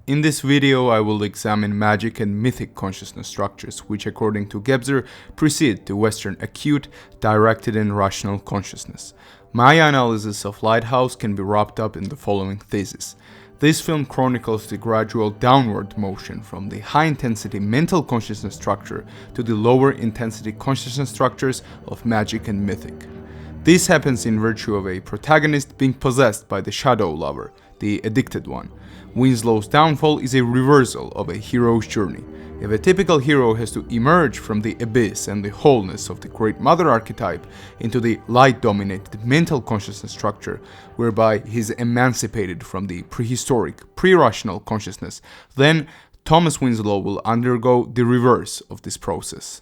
In this video, I will examine magic and mythic consciousness structures, which according to Gebser, precede the Western acute, directed and rational consciousness. My analysis of Lighthouse can be wrapped up in the following thesis. This film chronicles the gradual downward motion from the high-intensity mental consciousness structure to the lower-intensity consciousness structures of magic and mythic. This happens in virtue of a protagonist being possessed by the shadow lover, the addicted one. Winslow's downfall is a reversal of a hero's journey. If a typical hero has to emerge from the abyss and the wholeness of the Great Mother archetype into the light-dominated mental consciousness structure, whereby he is emancipated from the prehistoric, pre-rational consciousness, then Thomas Winslow will undergo the reverse of this process.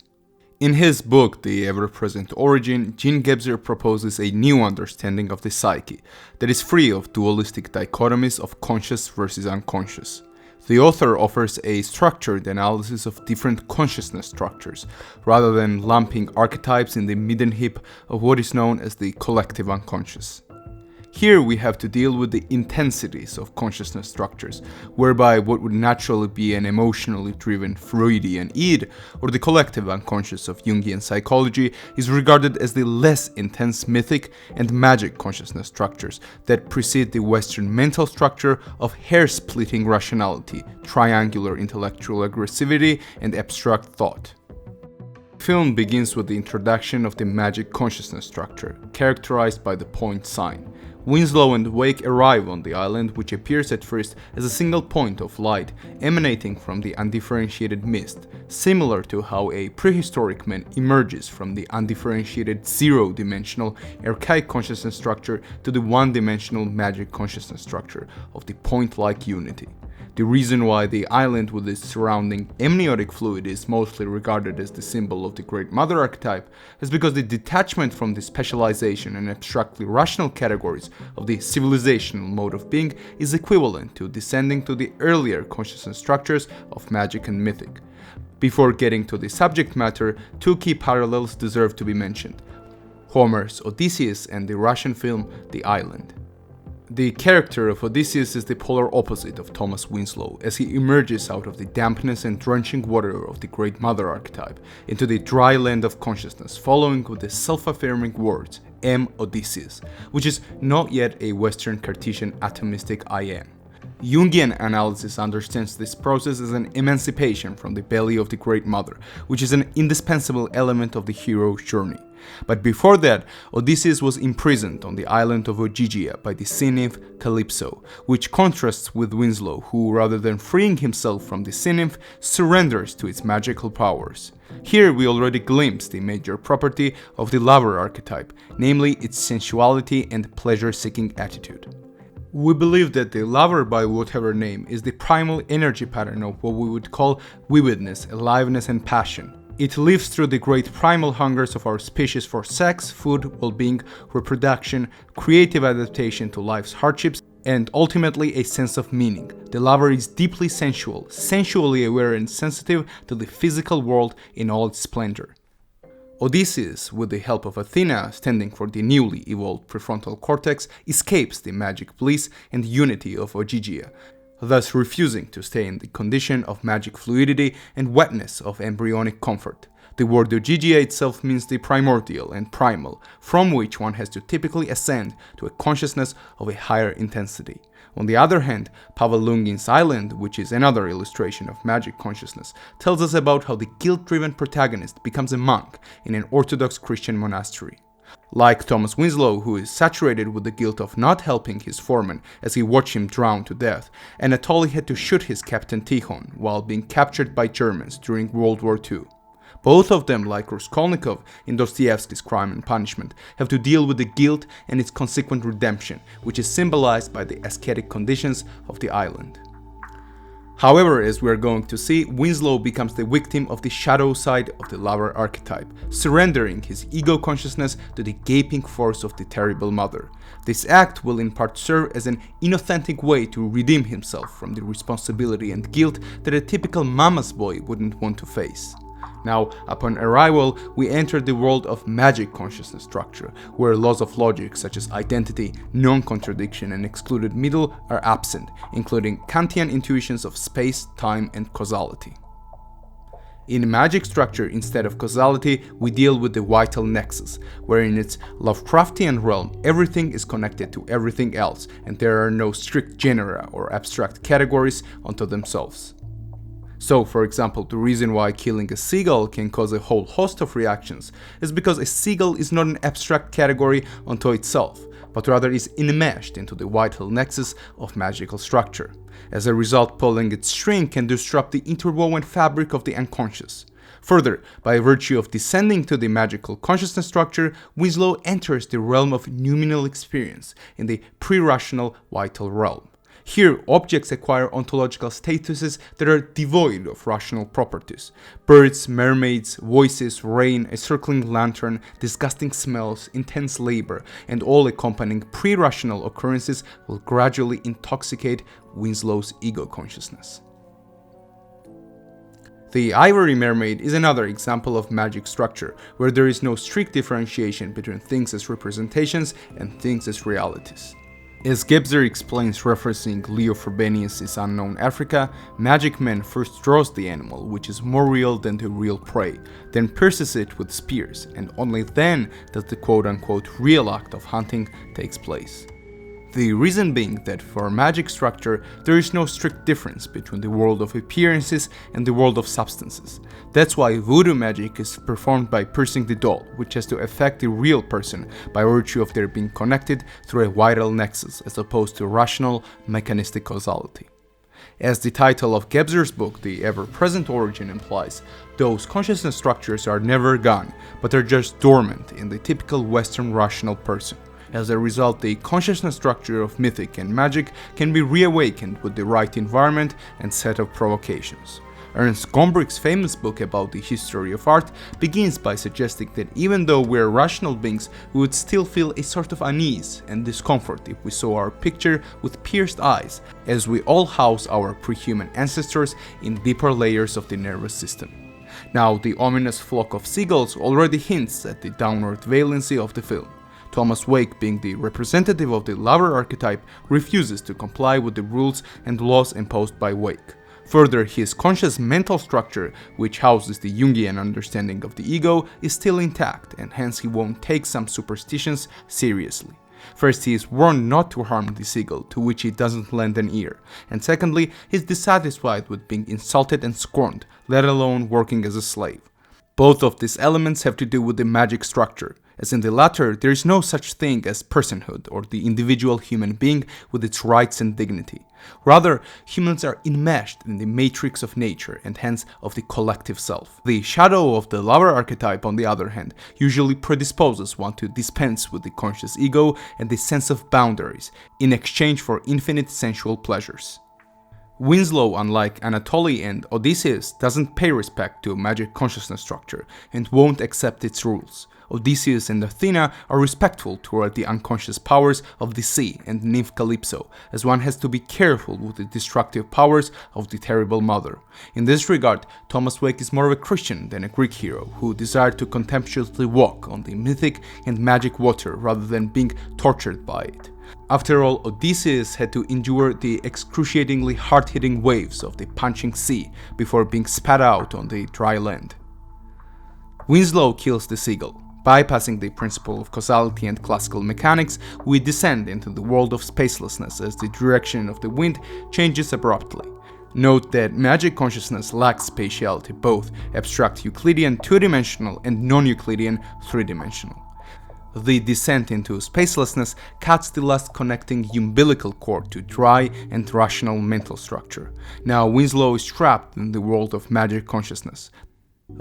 In his book, The Ever-Present Origin, Jean Gebser proposes a new understanding of the psyche that is free of dualistic dichotomies of conscious versus unconscious. The author offers a structured analysis of different consciousness structures, rather than lumping archetypes in the midden heap of what is known as the collective unconscious. Here we have to deal with the intensities of consciousness structures, whereby what would naturally be an emotionally driven Freudian id, or the collective unconscious of Jungian psychology, is regarded as the less intense mythic and magic consciousness structures that precede the Western mental structure of hair-splitting rationality, triangular intellectual aggressivity, and abstract thought. The film begins with the introduction of the magic consciousness structure, characterized by the point sign. Winslow and Wake arrive on the island, which appears at first as a single point of light emanating from the undifferentiated mist, similar to how a prehistoric man emerges from the undifferentiated zero-dimensional archaic consciousness structure to the one-dimensional magic consciousness structure of the point-like unity. The reason why the island with its surrounding amniotic fluid is mostly regarded as the symbol of the Great Mother archetype is because the detachment from the specialization and abstractly rational categories of the civilizational mode of being is equivalent to descending to the earlier consciousness structures of magic and mythic. Before getting to the subject matter, two key parallels deserve to be mentioned: Homer's Odysseus and the Russian film The Island. The character of Odysseus is the polar opposite of Thomas Winslow, as he emerges out of the dampness and drenching water of the Great Mother archetype into the dry land of consciousness, following with the self-affirming words, "Am Odysseus," which is not yet a Western Cartesian atomistic I am. Jungian analysis understands this process as an emancipation from the belly of the Great Mother, which is an indispensable element of the hero's journey. But before that, Odysseus was imprisoned on the island of Ogygia by the sea nymph Calypso, which contrasts with Winslow, who, rather than freeing himself from the sea nymph, surrenders to its magical powers. Here we already glimpse the major property of the lover archetype, namely its sensuality and pleasure-seeking attitude. We believe that the lover, by whatever name, is the primal energy pattern of what we would call vividness, aliveness, and passion. It lives through the great primal hungers of our species for sex, food, well-being, reproduction, creative adaptation to life's hardships, and ultimately a sense of meaning. The lover is deeply sensual, sensually aware and sensitive to the physical world in all its splendor. Odysseus, with the help of Athena, standing for the newly evolved prefrontal cortex, escapes the magic bliss and unity of Ogygia, thus refusing to stay in the condition of magic fluidity and wetness of embryonic comfort. The word Ogygia itself means the primordial and primal, from which one has to typically ascend to a consciousness of a higher intensity. On the other hand, Pavel Lungin's Island, which is another illustration of magic consciousness, tells us about how the guilt-driven protagonist becomes a monk in an Orthodox Christian monastery. Like Thomas Winslow, who is saturated with the guilt of not helping his foreman as he watched him drown to death, Anatoly had to shoot his captain Tikhon while being captured by Germans during World War II. Both of them, like Raskolnikov in Dostoevsky's Crime and Punishment, have to deal with the guilt and its consequent redemption, which is symbolized by the ascetic conditions of the island. However, as we are going to see, Winslow becomes the victim of the shadow side of the lover archetype, surrendering his ego consciousness to the gaping force of the terrible mother. This act will in part serve as an inauthentic way to redeem himself from the responsibility and guilt that a typical mama's boy wouldn't want to face. Now, upon arrival, we enter the world of magic consciousness structure, where laws of logic such as identity, non-contradiction, and excluded middle are absent, including Kantian intuitions of space, time, and causality. In magic structure, instead of causality, we deal with the vital nexus, where in its Lovecraftian realm, everything is connected to everything else, and there are no strict genera or abstract categories unto themselves. So, for example, the reason why killing a seagull can cause a whole host of reactions is because a seagull is not an abstract category unto itself, but rather is enmeshed into the vital nexus of magical structure. As a result, pulling its string can disrupt the interwoven fabric of the unconscious. Further, by virtue of descending to the magical consciousness structure, Winslow enters the realm of noumenal experience in the pre-rational vital realm. Here, objects acquire ontological statuses that are devoid of rational properties. Birds, mermaids, voices, rain, a circling lantern, disgusting smells, intense labor, and all accompanying pre-rational occurrences will gradually intoxicate Winslow's ego consciousness. The Ivory Mermaid is another example of magic structure, where there is no strict differentiation between things as representations and things as realities. As Gebser explains, referencing Leo Frobenius' Unknown Africa, magic man first draws the animal, which is more real than the real prey, then pierces it with spears, and only then does the quote-unquote real act of hunting takes place. The reason being that for magic structure, there is no strict difference between the world of appearances and the world of substances. That's why voodoo magic is performed by piercing the doll, which has to affect the real person by virtue of their being connected through a vital nexus as opposed to rational, mechanistic causality. As the title of Gebser's book, The Ever-Present Origin, implies, those consciousness structures are never gone, but are just dormant in the typical Western rational person. As a result, the consciousness structure of mythic and magic can be reawakened with the right environment and set of provocations. Ernst Gombrich's famous book about the history of art begins by suggesting that even though we are rational beings, we would still feel a sort of unease and discomfort if we saw our picture with pierced eyes, as we all house our pre-human ancestors in deeper layers of the nervous system. Now, the ominous flock of seagulls already hints at the downward valency of the film. Thomas Wake, being the representative of the lover archetype, refuses to comply with the rules and laws imposed by Wake. Further, his conscious mental structure, which houses the Jungian understanding of the ego, is still intact, and hence he won't take some superstitions seriously. First, he is warned not to harm the seagull, to which he doesn't lend an ear, and secondly, he is dissatisfied with being insulted and scorned, let alone working as a slave. Both of these elements have to do with the magic structure. As in the latter, there is no such thing as personhood or the individual human being with its rights and dignity. Rather, humans are enmeshed in the matrix of nature and hence of the collective self. The shadow of the lover archetype, on the other hand, usually predisposes one to dispense with the conscious ego and the sense of boundaries in exchange for infinite sensual pleasures. Winslow, unlike Anatoly and Odysseus, doesn't pay respect to magic consciousness structure and won't accept its rules. Odysseus and Athena are respectful toward the unconscious powers of the sea and nymph Calypso, as one has to be careful with the destructive powers of the terrible mother. In this regard, Thomas Wake is more of a Christian than a Greek hero, who desired to contemptuously walk on the mythic and magic water rather than being tortured by it. After all, Odysseus had to endure the excruciatingly hard-hitting waves of the punching sea before being spat out on the dry land. Winslow kills the seagull. Bypassing the principle of causality and classical mechanics, we descend into the world of spacelessness as the direction of the wind changes abruptly. Note that magic consciousness lacks spatiality, both abstract Euclidean 2-dimensional and non-Euclidean 3-dimensional. The descent into spacelessness cuts the last connecting umbilical cord to dry and rational mental structure. Now Winslow is trapped in the world of magic consciousness.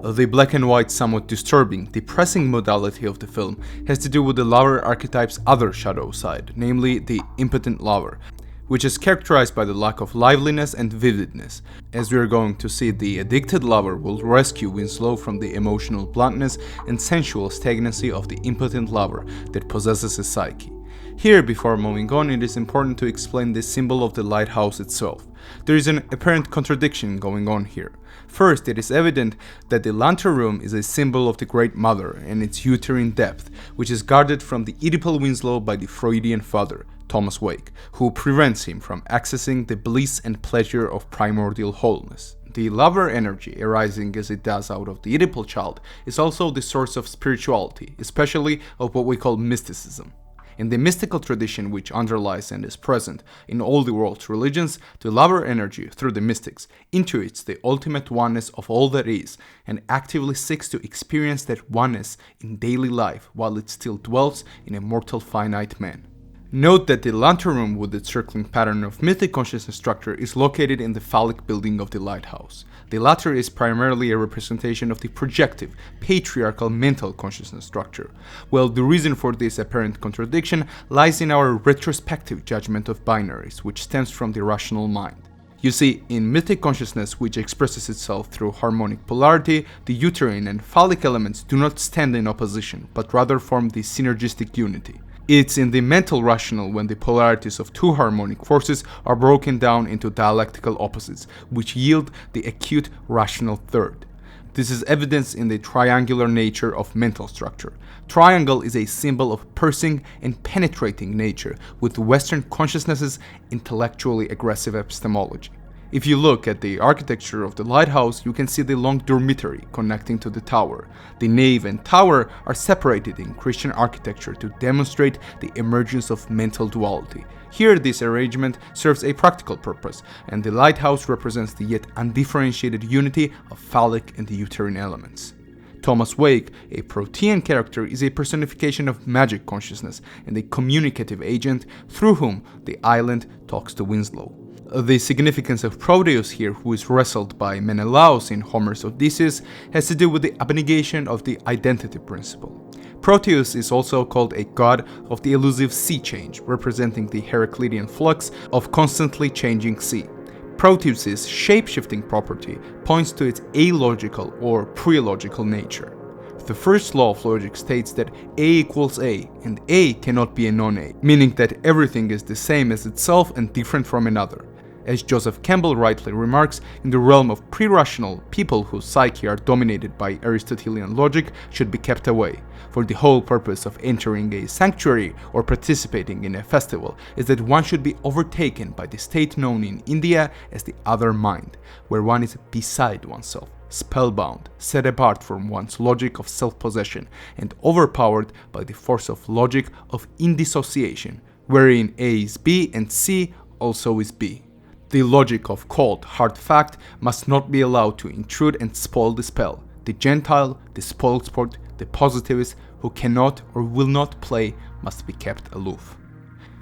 The black and white, somewhat disturbing, depressing modality of the film has to do with the lover archetype's other shadow side, namely the impotent lover, which is characterized by the lack of liveliness and vividness. As we are going to see, the addicted lover will rescue Winslow from the emotional bluntness and sensual stagnancy of the impotent lover that possesses his psyche. Here, before moving on, it is important to explain the symbol of the lighthouse itself. There is an apparent contradiction going on here. First, it is evident that the lantern room is a symbol of the Great Mother and its uterine depth, which is guarded from the Oedipal Winslow by the Freudian father, Thomas Wake, who prevents him from accessing the bliss and pleasure of primordial wholeness. The lover energy arising as it does out of the Oedipal child is also the source of spirituality, especially of what we call mysticism. In the mystical tradition which underlies and is present in all the world's religions, the lover energy, through the mystics, intuits the ultimate oneness of all that is and actively seeks to experience that oneness in daily life while it still dwells in a mortal finite man. Note that the lantern room with its circling pattern of mythic consciousness structure is located in the phallic building of the lighthouse. The latter is primarily a representation of the projective, patriarchal mental consciousness structure. Well, the reason for this apparent contradiction lies in our retrospective judgment of binaries, which stems from the rational mind. You see, in mythic consciousness, which expresses itself through harmonic polarity, the uterine and phallic elements do not stand in opposition, but rather form the synergistic unity. It's in the mental rational when the polarities of two harmonic forces are broken down into dialectical opposites, which yield the acute rational third. This is evidenced in the triangular nature of mental structure. Triangle is a symbol of piercing and penetrating nature, with Western consciousness's intellectually aggressive epistemology. If you look at the architecture of the lighthouse, you can see the long dormitory connecting to the tower. The nave and tower are separated in Christian architecture to demonstrate the emergence of mental duality. Here, this arrangement serves a practical purpose, and the lighthouse represents the yet undifferentiated unity of phallic and the uterine elements. Thomas Wake, a Protean character, is a personification of magic consciousness and a communicative agent through whom the island talks to Winslow. The significance of Proteus here, who is wrestled by Menelaus in Homer's Odysseus, has to do with the abnegation of the identity principle. Proteus is also called a god of the elusive sea change, representing the Heraclitean flux of constantly changing sea. Proteus's shape-shifting property points to its alogical or pre-logical nature. The first law of logic states that A equals A, and A cannot be a non-A, meaning that everything is the same as itself and different from another. As Joseph Campbell rightly remarks, in the realm of pre-rational, people whose psyche are dominated by Aristotelian logic should be kept away, for the whole purpose of entering a sanctuary or participating in a festival is that one should be overtaken by the state known in India as the other mind, where one is beside oneself, spellbound, set apart from one's logic of self-possession, and overpowered by the force of logic of indissociation, wherein A is B and C also is B. The logic of cold, hard fact must not be allowed to intrude and spoil the spell. The Gentile, the spoilsport, the positivist who cannot or will not play must be kept aloof.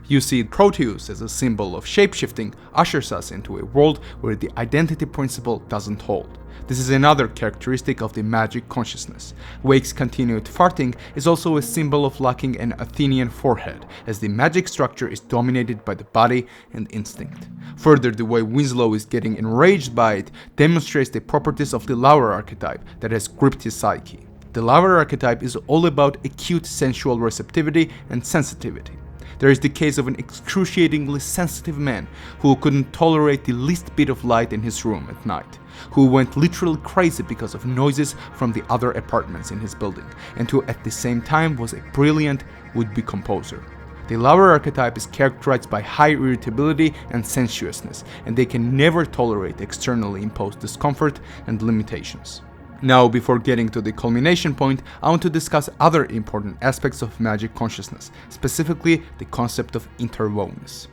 You see, Proteus as a symbol of shapeshifting ushers us into a world where the identity principle doesn't hold. This is another characteristic of the magic consciousness. Wake's continued farting is also a symbol of lacking an Athenian forehead, as the magic structure is dominated by the body and instinct. Further, the way Winslow is getting enraged by it demonstrates the properties of the lover archetype that has gripped his psyche. The lover archetype is all about acute sensual receptivity and sensitivity. There is the case of an excruciatingly sensitive man who couldn't tolerate the least bit of light in his room at night, who went literally crazy because of noises from the other apartments in his building, and who at the same time was a brilliant would-be composer. The lover archetype is characterized by high irritability and sensuousness, and they can never tolerate externally imposed discomfort and limitations. Now, before getting to the culmination point, I want to discuss other important aspects of magic consciousness, specifically the concept of interwovenness.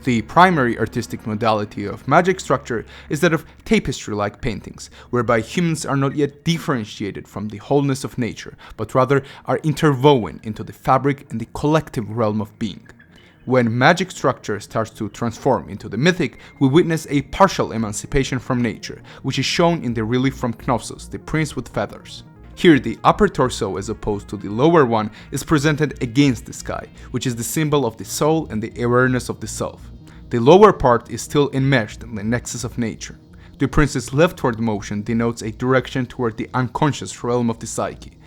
The primary artistic modality of magic structure is that of tapestry-like paintings, whereby humans are not yet differentiated from the wholeness of nature, but rather are interwoven into the fabric and the collective realm of being. When magic structure starts to transform into the mythic, we witness a partial emancipation from nature, which is shown in the relief from Knossos, the prince with feathers. Here, the upper torso, as opposed to the lower one, is presented against the sky, which is the symbol of the soul and the awareness of the self. The lower part is still enmeshed in the nexus of nature. The prince's leftward motion denotes a direction toward the unconscious realm of the psyche.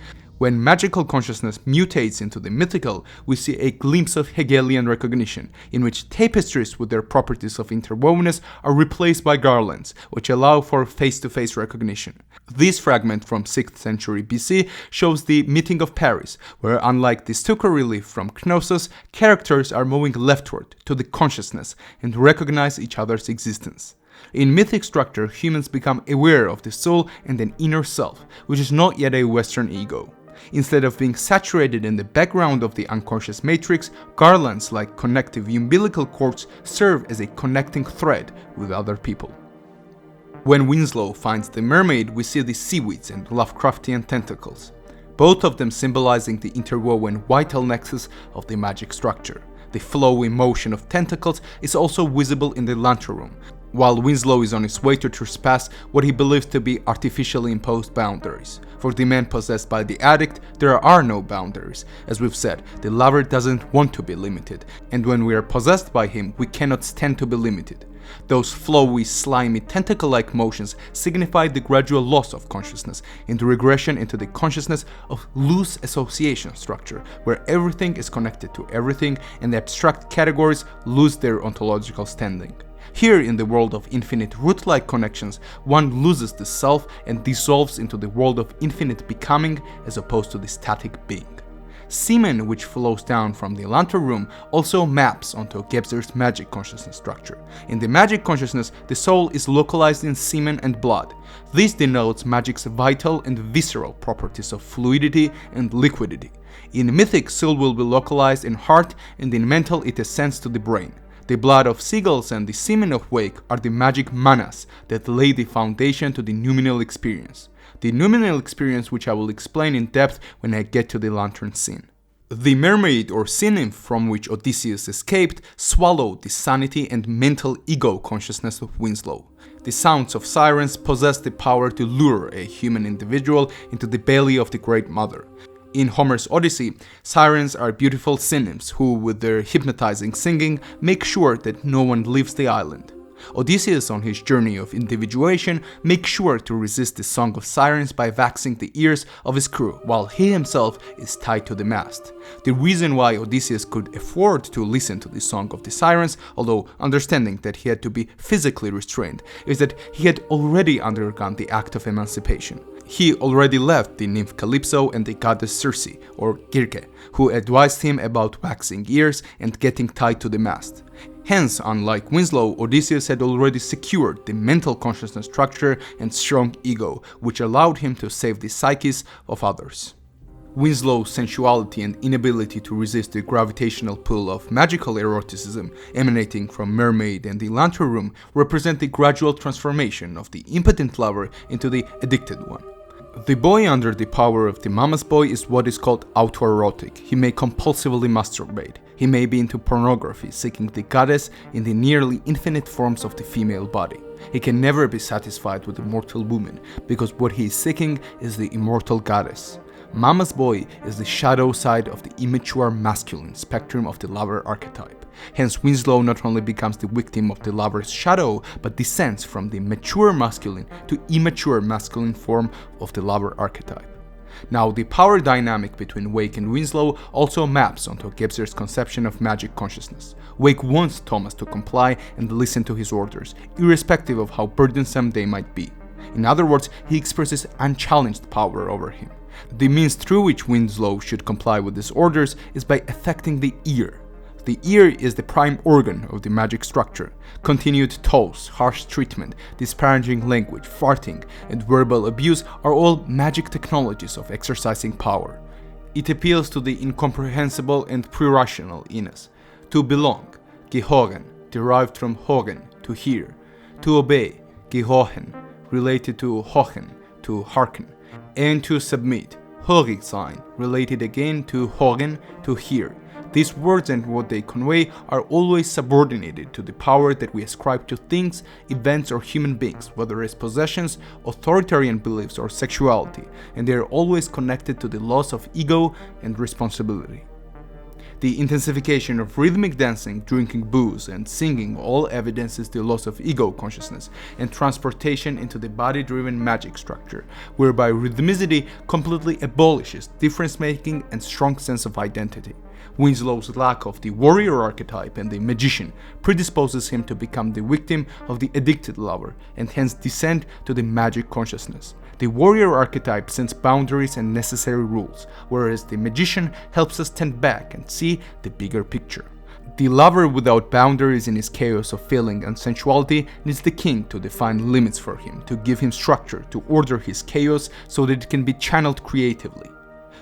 When magical consciousness mutates into the mythical, we see a glimpse of Hegelian recognition, in which tapestries with their properties of interwovenness are replaced by garlands, which allow for face-to-face recognition. This fragment from 6th century BC shows the meeting of Paris, where unlike the stucco relief from Knossos, characters are moving leftward to the consciousness and recognize each other's existence. In mythic structure, humans become aware of the soul and an inner self, which is not yet a Western ego. Instead of being saturated in the background of the unconscious matrix, garlands like connective umbilical cords serve as a connecting thread with other people. When Winslow finds the mermaid, we see the seaweeds and Lovecraftian tentacles, both of them symbolizing the interwoven vital nexus of the magic structure. The flowy motion of tentacles is also visible in the lantern room, while Winslow is on his way to trespass what he believes to be artificially imposed boundaries. For the man possessed by the addict, there are no boundaries. As we've said, the lover doesn't want to be limited, and when we are possessed by him, we cannot stand to be limited. Those flowy, slimy, tentacle-like motions signify the gradual loss of consciousness and the regression into the consciousness of loose association structure, where everything is connected to everything and the abstract categories lose their ontological standing. Here, in the world of infinite root-like connections, one loses the self and dissolves into the world of infinite becoming as opposed to the static being. Semen, which flows down from the lantern room, also maps onto Gebser's magic consciousness structure. In the magic consciousness, the soul is localized in semen and blood. This denotes magic's vital and visceral properties of fluidity and liquidity. In mythic, soul will be localized in heart, and in mental it ascends to the brain. The blood of seagulls and the semen of wake are the magic manas that lay the foundation to the noumenal experience. The noumenal experience, which I will explain in depth when I get to the lantern scene. The mermaid or sea nymph from which Odysseus escaped swallowed the sanity and mental ego consciousness of Winslow. The sounds of sirens possess the power to lure a human individual into the belly of the Great Mother. In Homer's Odyssey, sirens are beautiful sea nymphs who, with their hypnotizing singing, make sure that no one leaves the island. Odysseus, on his journey of individuation, makes sure to resist the song of sirens by waxing the ears of his crew, while he himself is tied to the mast. The reason why Odysseus could afford to listen to the song of the sirens, although understanding that he had to be physically restrained, is that he had already undergone the act of emancipation. He already left the nymph Calypso and the goddess Circe, or Girke, who advised him about waxing ears and getting tied to the mast. Hence, unlike Winslow, Odysseus had already secured the mental consciousness structure and strong ego, which allowed him to save the psyches of others. Winslow's sensuality and inability to resist the gravitational pull of magical eroticism emanating from Mermaid and the Lantern Room represent the gradual transformation of the impotent lover into the addicted one. The boy under the power of the mama's boy is what is called autoerotic. He may compulsively masturbate. He may be into pornography, seeking the goddess in the nearly infinite forms of the female body. He can never be satisfied with a mortal woman, because what he is seeking is the immortal goddess. Mama's boy is the shadow side of the immature masculine spectrum of the lover archetype. Hence, Winslow not only becomes the victim of the lover's shadow, but descends from the mature masculine to immature masculine form of the lover archetype. Now, the power dynamic between Wake and Winslow also maps onto Gebser's conception of magic consciousness. Wake wants Thomas to comply and listen to his orders, irrespective of how burdensome they might be. In other words, he expresses unchallenged power over him. The means through which Winslow should comply with his orders is by affecting the ear. The ear is the prime organ of the magic structure. Continued toss, harsh treatment, disparaging language, farting, and verbal abuse are all magic technologies of exercising power. It appeals to the incomprehensible and pre-rational in us. To belong, gehören, derived from hören, to hear. To obey, gehorchen, related to hochen, to hearken. And to submit, hörig sein, related again to hören, to hear. These words and what they convey are always subordinated to the power that we ascribe to things, events, or human beings, whether as possessions, authoritarian beliefs, or sexuality, and they are always connected to the loss of ego and responsibility. The intensification of rhythmic dancing, drinking booze, and singing all evidences the loss of ego consciousness and transportation into the body-driven magic structure, whereby rhythmicity completely abolishes difference-making and strong sense of identity. Winslow's lack of the warrior archetype and the magician predisposes him to become the victim of the addicted lover and hence descend to the magic consciousness. The warrior archetype sets boundaries and necessary rules, whereas the magician helps us stand back and see the bigger picture. The lover without boundaries in his chaos of feeling and sensuality needs the king to define limits for him, to give him structure, to order his chaos so that it can be channeled creatively.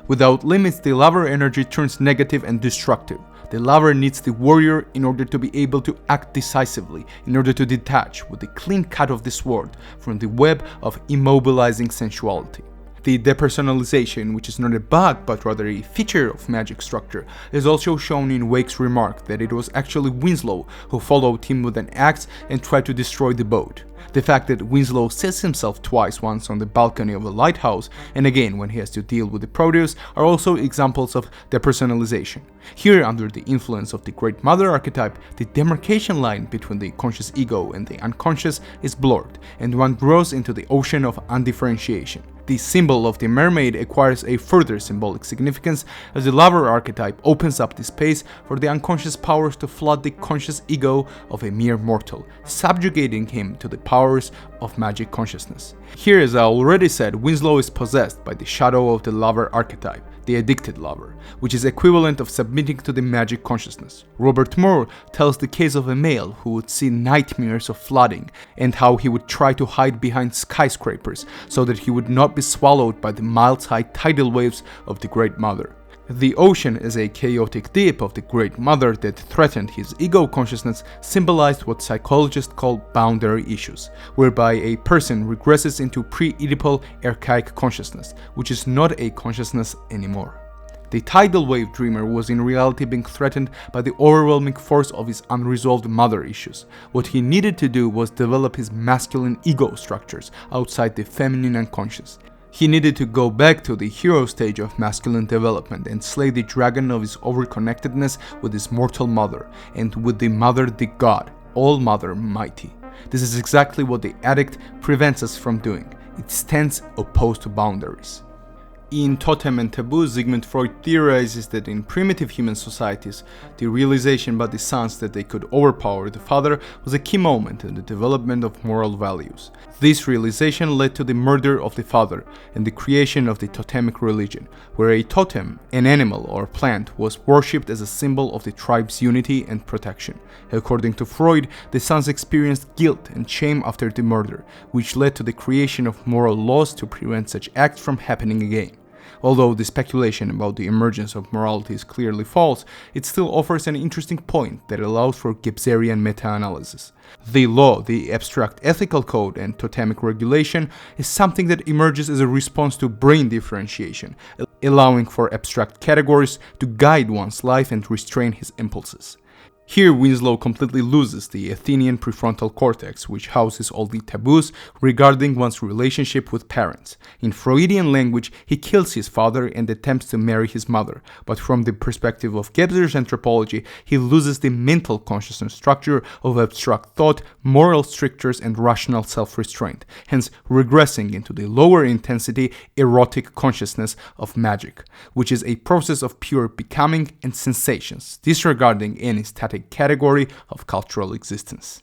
Without limits, the lover energy turns negative and destructive. The lover needs the warrior in order to be able to act decisively, in order to detach with the clean cut of the sword from the web of immobilizing sensuality. The depersonalization, which is not a bug but rather a feature of magic structure, is also shown in Wake's remark that it was actually Winslow who followed him with an axe and tried to destroy the boat. The fact that Winslow says himself twice, once on the balcony of the Lighthouse and again when he has to deal with the produce, are also examples of depersonalization. Here, under the influence of the Great Mother archetype, the demarcation line between the conscious ego and the unconscious is blurred, and one grows into the ocean of undifferentiation. The symbol of the mermaid acquires a further symbolic significance as the lover archetype opens up the space for the unconscious powers to flood the conscious ego of a mere mortal, subjugating him to the powers of magic consciousness. Here, as I already said, Winslow is possessed by the shadow of the lover archetype, the addicted lover, which is equivalent of submitting to the magic consciousness. Robert Moore tells the case of a male who would see nightmares of flooding and how he would try to hide behind skyscrapers so that he would not be swallowed by the miles-high tidal waves of the Great Mother. The ocean as a chaotic deep of the Great Mother that threatened his ego consciousness symbolized what psychologists call boundary issues, whereby a person regresses into pre-Oedipal archaic consciousness, which is not a consciousness anymore. The tidal wave dreamer was in reality being threatened by the overwhelming force of his unresolved mother issues. What he needed to do was develop his masculine ego structures outside the feminine unconscious. He needed to go back to the hero stage of masculine development and slay the dragon of his overconnectedness with his mortal mother, and with the mother the god, all mother mighty. This is exactly what the addict prevents us from doing. It stands opposed to boundaries. In Totem and Taboo, Sigmund Freud theorizes that in primitive human societies, the realization by the sons that they could overpower the father was a key moment in the development of moral values. This realization led to the murder of the father and the creation of the totemic religion, where a totem, an animal or plant, was worshipped as a symbol of the tribe's unity and protection. According to Freud, the sons experienced guilt and shame after the murder, which led to the creation of moral laws to prevent such acts from happening again. Although the speculation about the emergence of morality is clearly false, it still offers an interesting point that allows for Gebserian meta-analysis. The law, the abstract ethical code and totemic regulation, is something that emerges as a response to brain differentiation, allowing for abstract categories to guide one's life and restrain his impulses. Here, Winslow completely loses the Athenian prefrontal cortex, which houses all the taboos regarding one's relationship with parents. In Freudian language, he kills his father and attempts to marry his mother, but from the perspective of Gebser's anthropology, he loses the mental consciousness structure of abstract thought, moral strictures, and rational self-restraint, hence regressing into the lower intensity, erotic consciousness of magic, which is a process of pure becoming and sensations, disregarding any static category of cultural existence.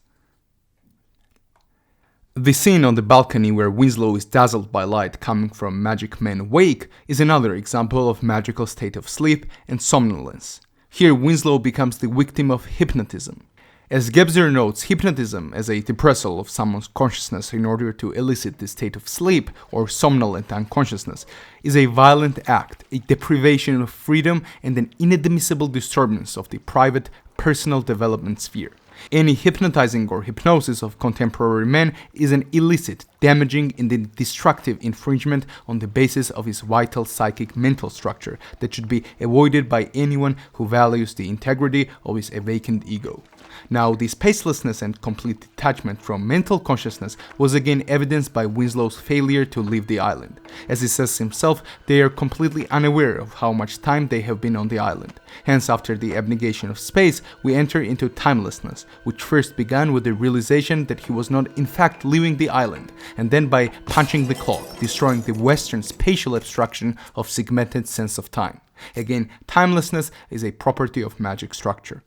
The scene on the balcony where Winslow is dazzled by light coming from magic man Wake is another example of magical state of sleep and somnolence. Here Winslow becomes the victim of hypnotism. As Gebser notes, hypnotism as a depressal of someone's consciousness in order to elicit the state of sleep or somnolent unconsciousness is a violent act, a deprivation of freedom and an inadmissible disturbance of the private personal development sphere. Any hypnotizing or hypnosis of contemporary men is an illicit, damaging, and destructive infringement on the basis of his vital psychic mental structure that should be avoided by anyone who values the integrity of his awakened ego. Now, this spacelessness and complete detachment from mental consciousness was again evidenced by Winslow's failure to leave the island. As he says himself, they are completely unaware of how much time they have been on the island. Hence, after the abnegation of space, we enter into timelessness, which first began with the realization that he was not in fact leaving the island, and then by punching the clock, destroying the Western spatial abstraction of segmented sense of time. Again, timelessness is a property of magic structure.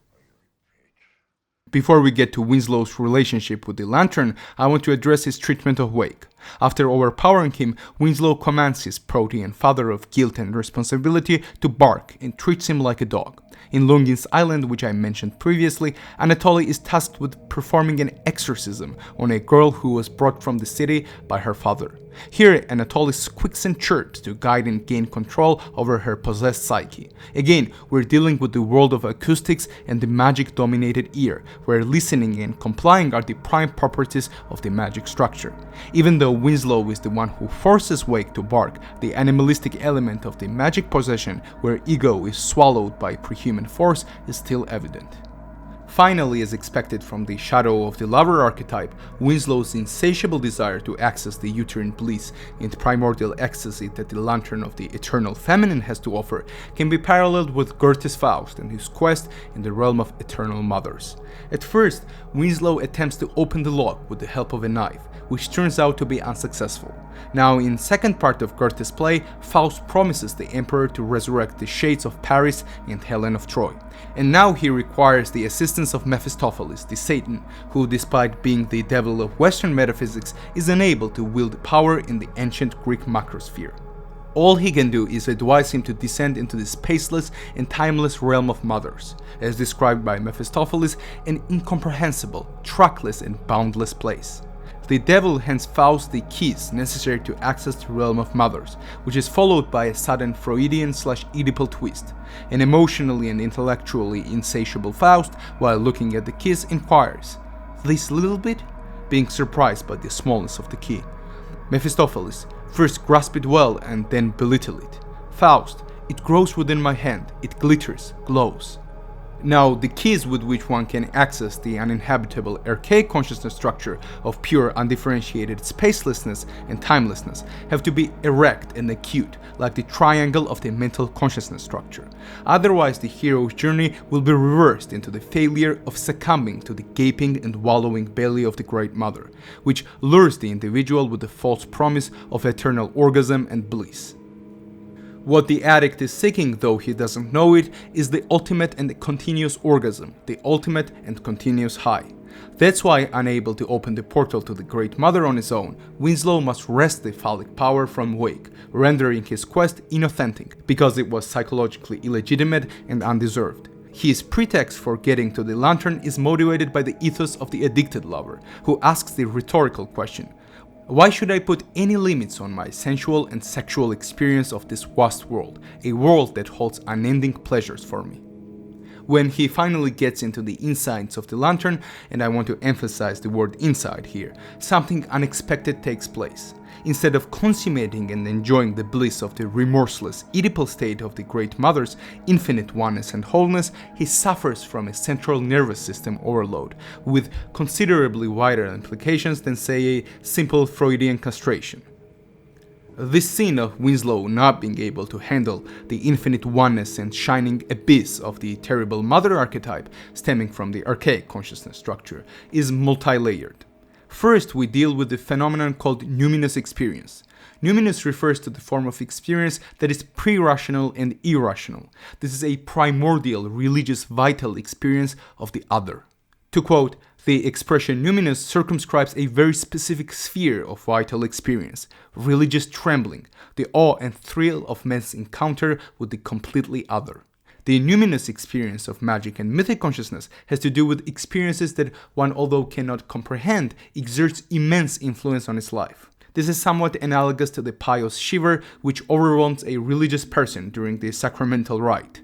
Before we get to Winslow's relationship with the lantern, I want to address his treatment of Wake. After overpowering him, Winslow commands his protean father of guilt and responsibility to bark and treats him like a dog. In Lungin's Island, which I mentioned previously, Anatoly is tasked with performing an exorcism on a girl who was brought from the city by her father. Here, Anatoly squeaks and chirps to guide and gain control over her possessed psyche. Again, we're dealing with the world of acoustics and the magic-dominated ear, where listening and complying are the prime properties of the magic structure. Even though Winslow is the one who forces Wake to bark, the animalistic element of the magic possession, where ego is swallowed by prehuman force, is still evident. Finally, as expected from the shadow of the lover archetype, Winslow's insatiable desire to access the uterine bliss and primordial ecstasy that the lantern of the eternal feminine has to offer can be paralleled with Goethe's Faust and his quest in the realm of eternal mothers. At first, Winslow attempts to open the lock with the help of a knife, which turns out to be unsuccessful. Now, in second part of Goethe's play, Faust promises the emperor to resurrect the shades of Paris and Helen of Troy. And now he requires the assistance of Mephistopheles, the Satan, who, despite being the devil of Western metaphysics, is unable to wield power in the ancient Greek macrosphere. All he can do is advise him to descend into the spaceless and timeless realm of mothers, as described by Mephistopheles, an incomprehensible, trackless and boundless place. The devil hands Faust the keys necessary to access the realm of mothers, which is followed by a sudden Freudian/Oedipal twist. An emotionally and intellectually insatiable Faust, while looking at the keys, inquires, "This little bit?" being surprised by the smallness of the key. Mephistopheles, "First grasp it well and then belittle it." Faust, "It grows within my hand, it glitters, glows." Now, the keys with which one can access the uninhabitable archaic consciousness structure of pure undifferentiated spacelessness and timelessness have to be erect and acute, like the triangle of the mental consciousness structure. Otherwise, the hero's journey will be reversed into the failure of succumbing to the gaping and wallowing belly of the Great Mother, which lures the individual with the false promise of eternal orgasm and bliss. What the addict is seeking, though he doesn't know it, is the ultimate and continuous orgasm, the ultimate and continuous high. That's why, unable to open the portal to the Great Mother on his own, Winslow must wrest the phallic power from Wake, rendering his quest inauthentic, because it was psychologically illegitimate and undeserved. His pretext for getting to the lantern is motivated by the ethos of the addicted lover, who asks the rhetorical question, "Why should I put any limits on my sensual and sexual experience of this vast world, a world that holds unending pleasures for me?" When he finally gets into the insides of the lantern, and I want to emphasize the word inside here, something unexpected takes place. Instead of consummating and enjoying the bliss of the remorseless, Oedipal state of the Great Mother's infinite oneness and wholeness, he suffers from a central nervous system overload, with considerably wider implications than, say, a simple Freudian castration. This scene of Winslow not being able to handle the infinite oneness and shining abyss of the terrible mother archetype stemming from the archaic consciousness structure is multi-layered. First, we deal with the phenomenon called numinous experience. Numinous refers to the form of experience that is pre-rational and irrational. This is a primordial, religious, vital experience of the other. To quote, the expression numinous circumscribes a very specific sphere of vital experience, religious trembling, the awe and thrill of man's encounter with the completely other. The numinous experience of magic and mythic consciousness has to do with experiences that one, although cannot comprehend, exerts immense influence on his life. This is somewhat analogous to the pious shiver which overwhelms a religious person during the sacramental rite.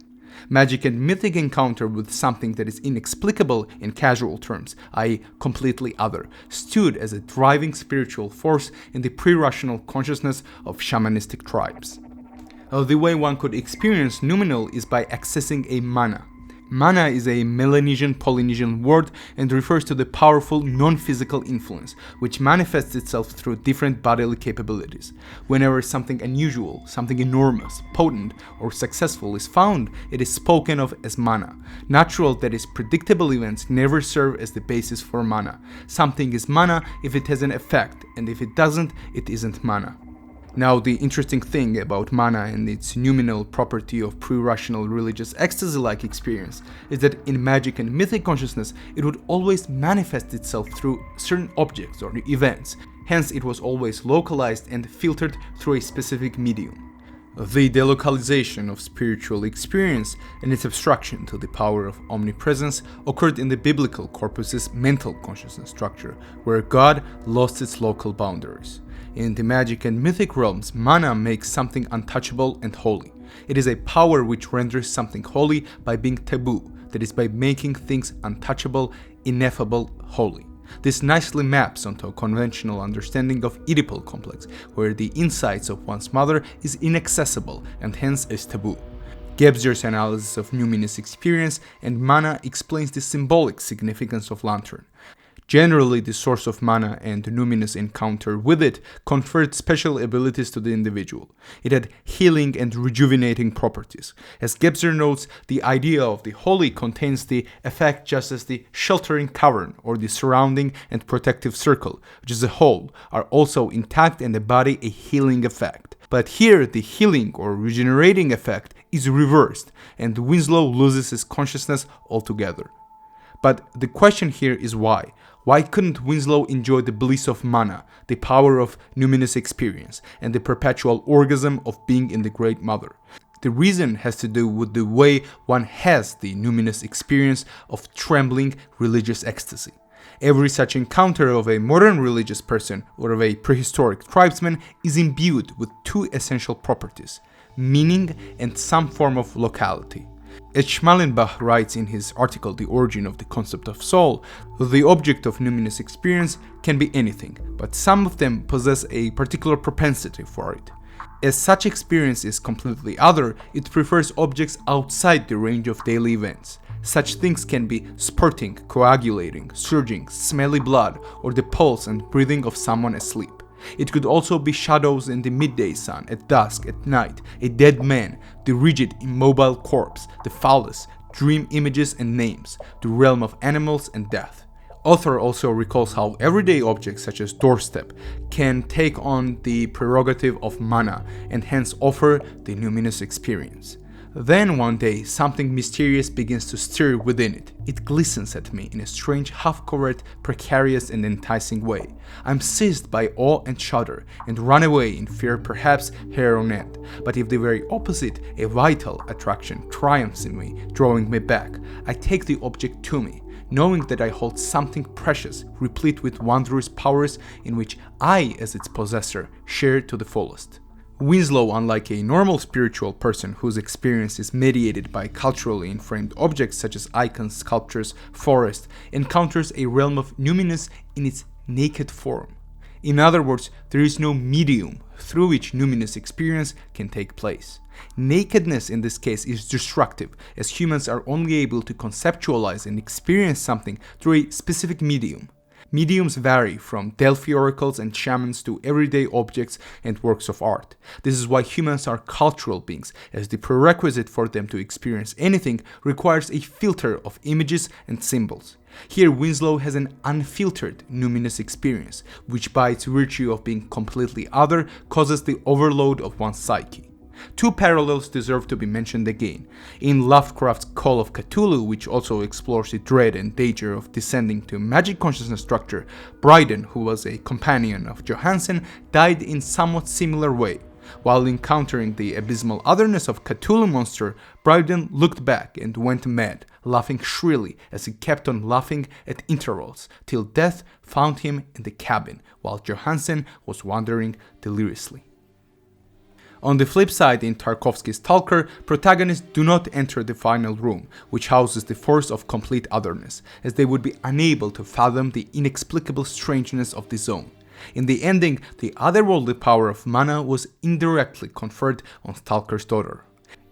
Magic and mythic encounter with something that is inexplicable in casual terms, i.e. completely other, stood as a driving spiritual force in the pre-rational consciousness of shamanistic tribes. The way one could experience numinal is by accessing a mana. Mana is a Melanesian-Polynesian word and refers to the powerful non-physical influence, which manifests itself through different bodily capabilities. Whenever something unusual, something enormous, potent, or successful is found, it is spoken of as mana. Natural, that is, predictable events never serve as the basis for mana. Something is mana if it has an effect, and if it doesn't, it isn't mana. Now, the interesting thing about mana and its noumenal property of pre-rational religious ecstasy-like experience is that in magic and mythic consciousness, it would always manifest itself through certain objects or events. Hence, it was always localized and filtered through a specific medium. The delocalization of spiritual experience and its abstraction to the power of omnipresence occurred in the biblical corpus's mental consciousness structure, where God lost its local boundaries. In the magic and mythic realms, mana makes something untouchable and holy. It is a power which renders something holy by being taboo, that is, by making things untouchable, ineffable, holy. This nicely maps onto a conventional understanding of Oedipal complex, where the insides of one's mother is inaccessible and hence is taboo. Gebser's analysis of numinous experience and mana explains the symbolic significance of lantern. Generally, the source of mana and numinous encounter with it conferred special abilities to the individual. It had healing and rejuvenating properties. As Gebser notes, the idea of the holy contains the effect just as the sheltering cavern or the surrounding and protective circle, which as a whole are also intact and embody a healing effect. But here, the healing or regenerating effect is reversed, and Winslow loses his consciousness altogether. But the question here is why? Why couldn't Winslow enjoy the bliss of mana, the power of numinous experience, and the perpetual orgasm of being in the Great Mother? The reason has to do with the way one has the numinous experience of trembling religious ecstasy. Every such encounter of a modern religious person or of a prehistoric tribesman is imbued with two essential properties: meaning and some form of locality. As Schmalenbach writes in his article The Origin of the Concept of Soul, the object of numinous experience can be anything, but some of them possess a particular propensity for it. As such experience is completely other, it prefers objects outside the range of daily events. Such things can be spurting, coagulating, surging, smelly blood, or the pulse and breathing of someone asleep. It could also be shadows in the midday sun, at dusk, at night, a dead man, the rigid, immobile corpse, the phallus, dream images and names, the realm of animals and death. Author also recalls how everyday objects such as doorstep can take on the prerogative of mana and hence offer the numinous experience. Then one day, something mysterious begins to stir within it. It glistens at me in a strange, half-covered, precarious and enticing way. I'm seized by awe and shudder, and run away in fear, perhaps hair on end. But if the very opposite, a vital attraction, triumphs in me, drawing me back, I take the object to me, knowing that I hold something precious, replete with wondrous powers in which I, as its possessor, share to the fullest. Winslow, unlike a normal spiritual person whose experience is mediated by culturally inframed objects such as icons, sculptures, forests, encounters a realm of numinous in its naked form. In other words, there is no medium through which numinous experience can take place. Nakedness in this case is destructive, as humans are only able to conceptualize and experience something through a specific medium. Mediums vary from Delphi oracles and shamans to everyday objects and works of art. This is why humans are cultural beings, as the prerequisite for them to experience anything requires a filter of images and symbols. Here Winslow has an unfiltered numinous experience, which by its virtue of being completely other causes the overload of one's psyche. Two parallels deserve to be mentioned again. In Lovecraft's Call of Cthulhu, which also explores the dread and danger of descending to magic consciousness structure, Bryden, who was a companion of Johansen, died in somewhat similar way. While encountering the abysmal otherness of Cthulhu monster, Bryden looked back and went mad, laughing shrilly as he kept on laughing at intervals, till death found him in the cabin, while Johansen was wandering deliriously. On the flip side, in Tarkovsky's Talker, protagonists do not enter the final room, which houses the force of complete otherness, as they would be unable to fathom the inexplicable strangeness of the zone. In the ending, the otherworldly power of mana was indirectly conferred on Stalker's daughter.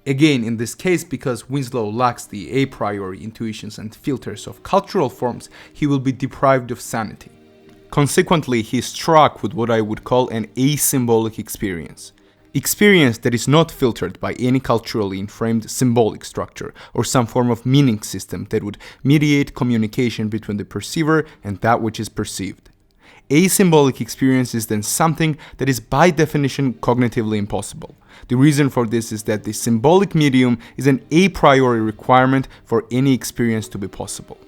Again, in this case, because Winslow lacks the a priori intuitions and filters of cultural forms, he will be deprived of sanity. Consequently, he is struck with what I would call an asymbolic experience. Experience that is not filtered by any culturally inframed symbolic structure or some form of meaning system that would mediate communication between the perceiver and that which is perceived. Asymbolic experience is then something that is by definition cognitively impossible. The reason for this is that the symbolic medium is an a priori requirement for any experience to be possible.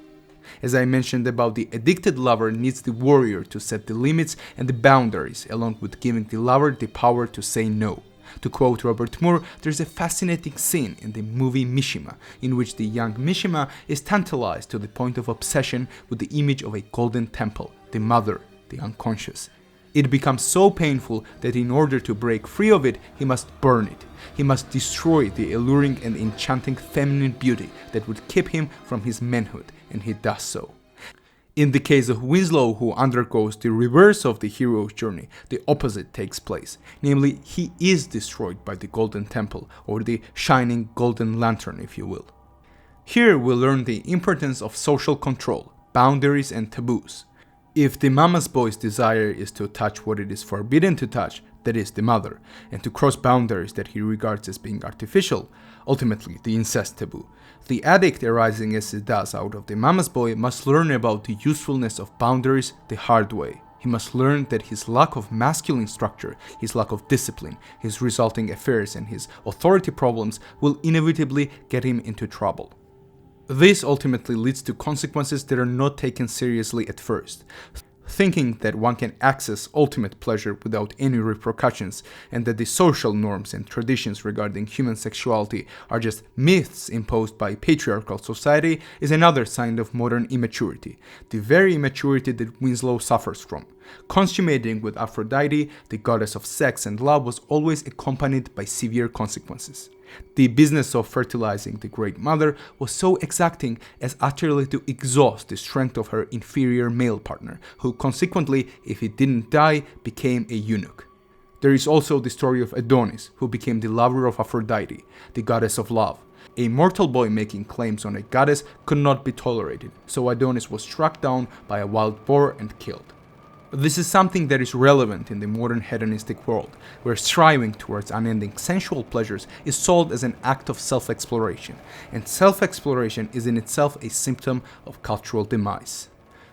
As I mentioned about, the addicted lover needs the warrior to set the limits and the boundaries, along with giving the lover the power to say no. To quote Robert Moore, there's a fascinating scene in the movie Mishima, in which the young Mishima is tantalized to the point of obsession with the image of a golden temple, the mother, the unconscious. It becomes so painful that in order to break free of it, he must burn it. He must destroy the alluring and enchanting feminine beauty that would keep him from his manhood, and he does so. In the case of Winslow, who undergoes the reverse of the hero's journey, the opposite takes place. Namely, he is destroyed by the golden temple, or the shining golden lantern, if you will. Here we learn the importance of social control, boundaries and taboos. If the mama's boy's desire is to touch what it is forbidden to touch, that is the mother, and to cross boundaries that he regards as being artificial, ultimately the incest taboo, the addict arising as it does out of the mama's boy must learn about the usefulness of boundaries the hard way. He must learn that his lack of masculine structure, his lack of discipline, his resulting affairs and his authority problems will inevitably get him into trouble. This ultimately leads to consequences that are not taken seriously at first. Thinking that one can access ultimate pleasure without any repercussions, and that the social norms and traditions regarding human sexuality are just myths imposed by patriarchal society, is another sign of modern immaturity, the very immaturity that Winslow suffers from. Consummating with Aphrodite, the goddess of sex and love, was always accompanied by severe consequences. The business of fertilizing the Great Mother was so exacting as utterly to exhaust the strength of her inferior male partner, who consequently, if he didn't die, became a eunuch. There is also the story of Hedonism, who became the lover of Aphrodite, the goddess of love. A mortal boy making claims on a goddess could not be tolerated, so Hedonism was struck down by a wild boar and killed. This is something that is relevant in the modern hedonistic world, where striving towards unending sensual pleasures is sold as an act of self-exploration, and self-exploration is in itself a symptom of cultural demise.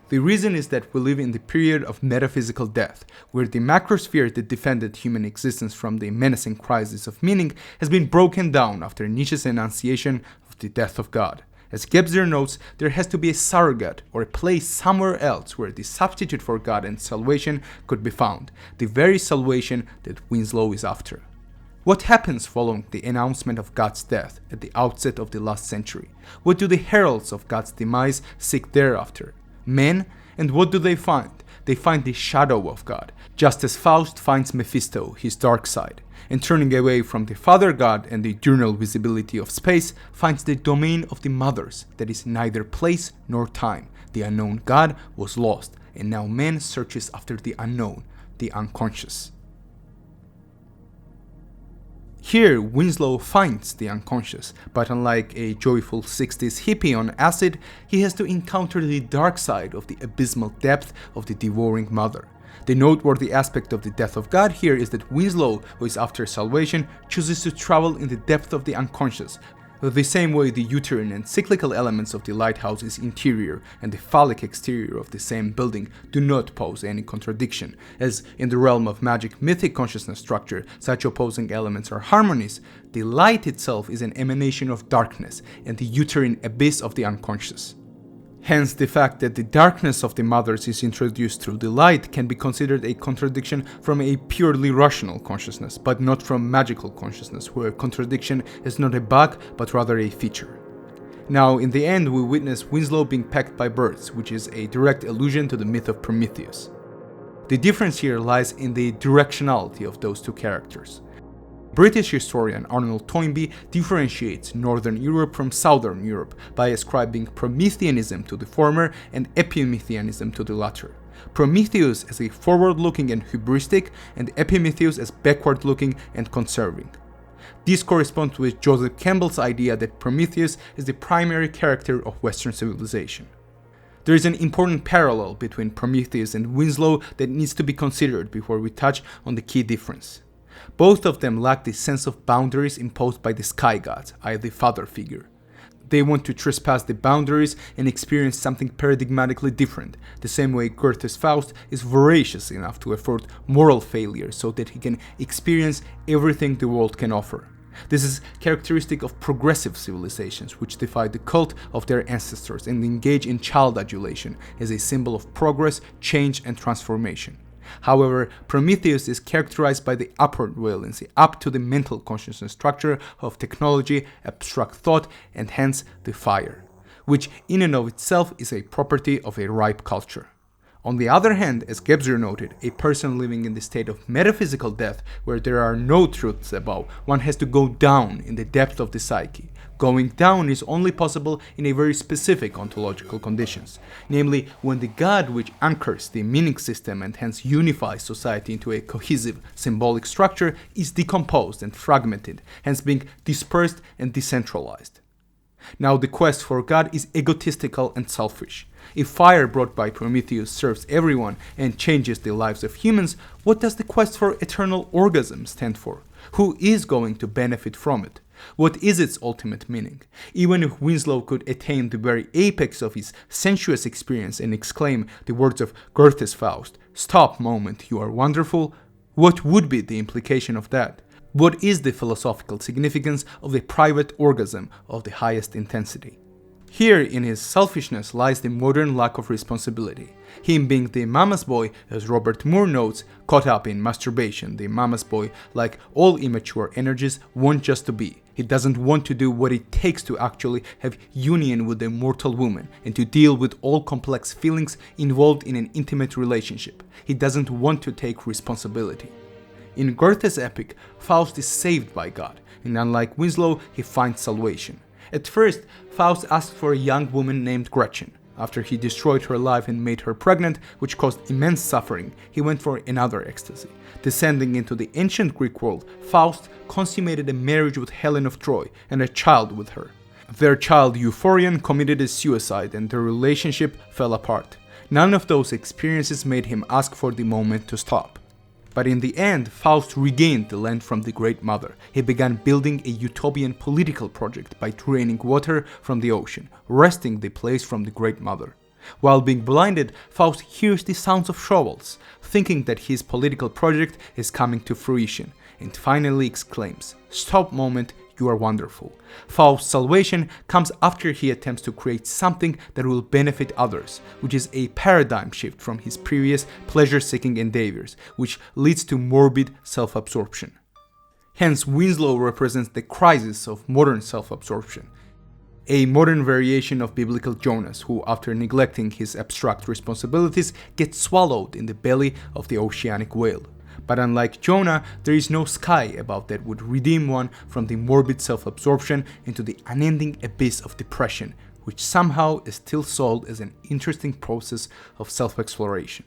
The reason is that we live in the period of metaphysical death, where the macrosphere that defended human existence from the menacing crisis of meaning has been broken down after Nietzsche's enunciation of the death of God. As Gebser notes, there has to be a surrogate or a place somewhere else where the substitute for God and salvation could be found, the very salvation that Winslow is after. What happens following the announcement of God's death at the outset of the last century? What do the heralds of God's demise seek thereafter? Men? And what do they find? They find the shadow of God, just as Faust finds Mephisto, his dark side, and turning away from the Father God and the diurnal visibility of space, finds the domain of the mothers that is neither place nor time. The unknown God was lost, and now man searches after the unknown, the unconscious. Here, Winslow finds the unconscious, but unlike a joyful 60s hippie on acid, he has to encounter the dark side of the abysmal depth of the devouring mother. The noteworthy aspect of the death of God here is that Winslow, who is after salvation, chooses to travel in the depth of the unconscious, the same way the uterine and cyclical elements of the Lighthouse's interior and the phallic exterior of the same building do not pose any contradiction, as in the realm of magic mythic consciousness structure, such opposing elements are harmonies. The light itself is an emanation of darkness and the uterine abyss of the unconscious. Hence, the fact that the darkness of the mothers is introduced through the light can be considered a contradiction from a purely rational consciousness, but not from magical consciousness, where contradiction is not a bug, but rather a feature. Now, in the end, we witness Winslow being pecked by birds, which is a direct allusion to the myth of Prometheus. The difference here lies in the directionality of those two characters. British historian Arnold Toynbee differentiates Northern Europe from Southern Europe by ascribing Prometheanism to the former and Epimetheanism to the latter. Prometheus as a forward-looking and hubristic, and Epimetheus as backward-looking and conserving. This corresponds with Joseph Campbell's idea that Prometheus is the primary character of Western civilization. There is an important parallel between Prometheus and Winslow that needs to be considered before we touch on the key difference. Both of them lack the sense of boundaries imposed by the sky gods, i.e. the father figure. They want to trespass the boundaries and experience something paradigmatically different, the same way Goethe's Faust is voracious enough to afford moral failure so that he can experience everything the world can offer. This is characteristic of progressive civilizations which defy the cult of their ancestors and engage in child adulation as a symbol of progress, change, and transformation. However, Prometheus is characterized by the upward valency up to the mental consciousness structure of technology, abstract thought, and hence the fire, which in and of itself is a property of a ripe culture. On the other hand, as Gebser noted, a person living in the state of metaphysical death, where there are no truths above, one has to go down in the depth of the psyche. Going down is only possible in a very specific ontological conditions, namely when the God which anchors the meaning system and hence unifies society into a cohesive symbolic structure is decomposed and fragmented, hence being dispersed and decentralized. Now the quest for God is egotistical and selfish. If fire brought by Prometheus serves everyone and changes the lives of humans, what does the quest for eternal orgasm stand for? Who is going to benefit from it? What is its ultimate meaning? Even if Winslow could attain the very apex of his sensuous experience and exclaim the words of Goethe's Faust, "Stop, moment, you are wonderful," what would be the implication of that? What is the philosophical significance of a private orgasm of the highest intensity? Here in his selfishness lies the modern lack of responsibility. Him being the mama's boy, as Robert Moore notes, caught up in masturbation, the mama's boy, like all immature energies, wants just to be. He doesn't want to do what it takes to actually have union with a mortal woman and to deal with all complex feelings involved in an intimate relationship. He doesn't want to take responsibility. In Goethe's epic, Faust is saved by God, and unlike Winslow, he finds salvation. At first, Faust asked for a young woman named Gretchen. After he destroyed her life and made her pregnant, which caused immense suffering, he went for another ecstasy. Descending into the ancient Greek world, Faust consummated a marriage with Helen of Troy and a child with her. Their child Euphorion committed a suicide and their relationship fell apart. None of those experiences made him ask for the moment to stop. But in the end, Faust regained the land from the Great Mother. He began building a utopian political project by draining water from the ocean, wresting the place from the Great Mother. While being blinded, Faust hears the sounds of shovels, thinking that his political project is coming to fruition, and finally exclaims, "Stop, moment, you are wonderful." Faust's salvation comes after he attempts to create something that will benefit others, which is a paradigm shift from his previous pleasure-seeking endeavors, which leads to morbid self-absorption. Hence, Winslow represents the crisis of modern self-absorption, a modern variation of biblical Jonas, who, after neglecting his abstract responsibilities, gets swallowed in the belly of the oceanic whale. But unlike Jonah, there is no sky above that would redeem one from the morbid self-absorption into the unending abyss of depression, which somehow is still sold as an interesting process of self-exploration.